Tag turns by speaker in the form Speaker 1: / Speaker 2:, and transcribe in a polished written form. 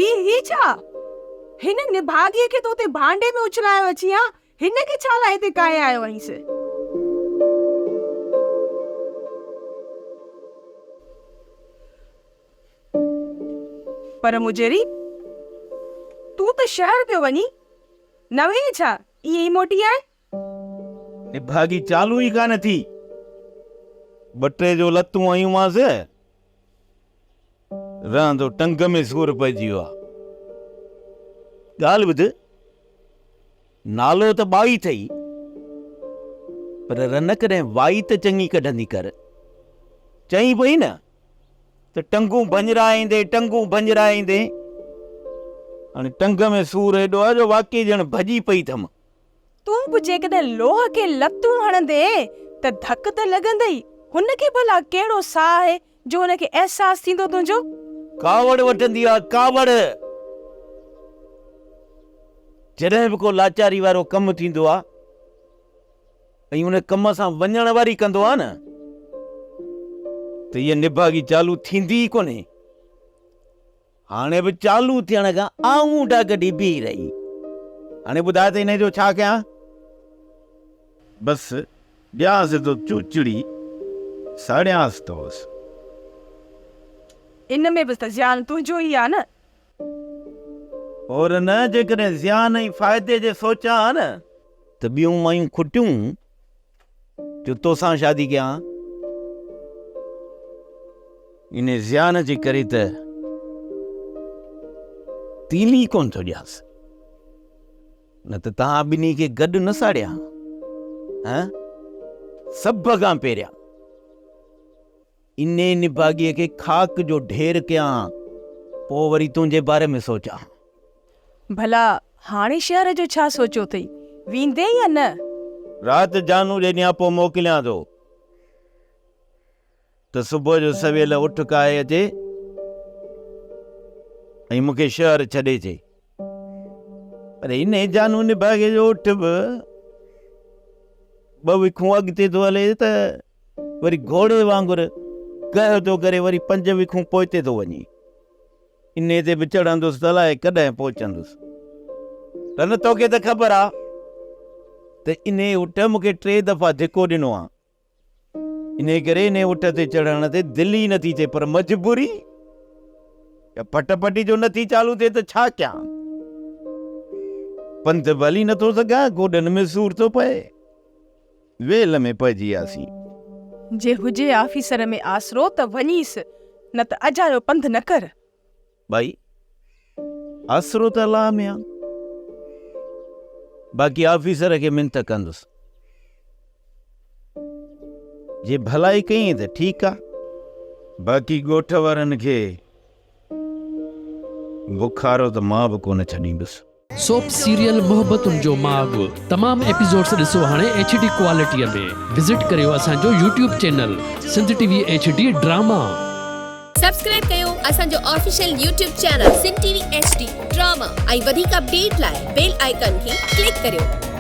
Speaker 1: ही छा हिन निभागीअ खे तो ते भांडे में उछलायो अची हां हिन खे छा लाइ हिते काए आयो आहीं से पर मुजेरी तू तो शहर पियो वञी नवे छा ये मोटी आहे
Speaker 2: निभागी चालू ही कान थी बटे जो लतूं आयूं मांस रहंदो टंग में सूर पइजी वियो आहे ॻाल्हि ॿुध नालो त बाई अथई पर रनक ने वाई त चङी कढंदी कर चई पई न त टंगूं भंजराईंदे हाणे टंग में सूर हेॾो आहे जो वाकई ॼण भॼी पई थम
Speaker 1: तूं बि जेकॾहिं लोह खे लतूं हणंदे त धक त लॻंदई हुनखे भला कहिड़ो साह आहे जो हुनखे अहसास थींदो तुंहिंजो
Speaker 2: कावड़ वठंदी आहे कावड़ जॾहिं बि को लाचारी वारो कमु थींदो आहे ऐं उन कम सां वञण वारी कंदो आहे न त इहा निभागी चालू थींदी ई कोन्हे हाणे बि चालू थियण खां आऊं कढी बीह रही हाणे ॿुधाए त हिन जो छा कयां बसि ॾियांसि तो चूचड़ी साड़ियांसि तोसि
Speaker 1: इन में बि त ज़्यान तुंहिंजो ई आहे न
Speaker 2: और न जेकॾहिं ज़्यान ऐं फ़ाइदे जे सोचां न त ॿियूं मायूं खुटियूं जो तोसां शादी कयां इन ज़्यान जे करे त तीली कोन थो ॾियांसि न त तव्हां ॿिन्ही खे गॾु न साड़ियां सभ खां पहिरियां इन निभागीअ खे खाक जो ढेर कयां पोइ वरी तुंहिंजे बारे में सोचां
Speaker 1: भला हाणे शहर जो छा सोचियो अथई वेंदे या न
Speaker 2: राति जानू जे नियापो मोकिलियां थो त सुबुह जो सवेल उठ काए अचे ऐं मूंखे शहर छॾे अचे पर इन जानू निभागे जो उठ बि ॿ विखूं अॻिते थो हले त वरी घोड़े वांगुरु कयो थो करे वरी 5 विखूं पोइते थो वञे इन ते बि चढ़ंदुसि त अलाए कॾहिं पहुचंदुसि त न तोखे त ख़बर आहे त इन उठ मूंखे 3 दफ़ा धिको ॾिनो आहे इन करे इन उठ ते चढ़ण ते दिलि ई नथी थिए पर मजबूरी फटपटी जो नथी चालू थिए त छा कयां पंध बि हली नथो सघां गोॾनि में सूर थो पए वेल में पइजी वियासीं
Speaker 1: जे हुजे ऑफिसर में आसरो त वञीस न त अजायो पंध न कर
Speaker 2: भाई आसरो त अलाह में आहे बाक़ी ऑफिसर खे मिनत कंदुसि जे भलाई कई त ठीकु आहे बाक़ी ॻोठ वारनि खे बुखारो त मां बि कोन छॾींदुसि
Speaker 3: सोप सीरियल मोहब्बतुनि जो माग तमाम एपिसोड्स ॾिसो हाणे HD क्वालिटीअ में विजिट करियो असांजो YouTube channel Sindh TV HD drama
Speaker 4: subscribe कयो असांजो official YouTube channel Sindh TV HD drama ऐं वधीक अपडेट लाइ बेल आइकन खे क्लिक करियो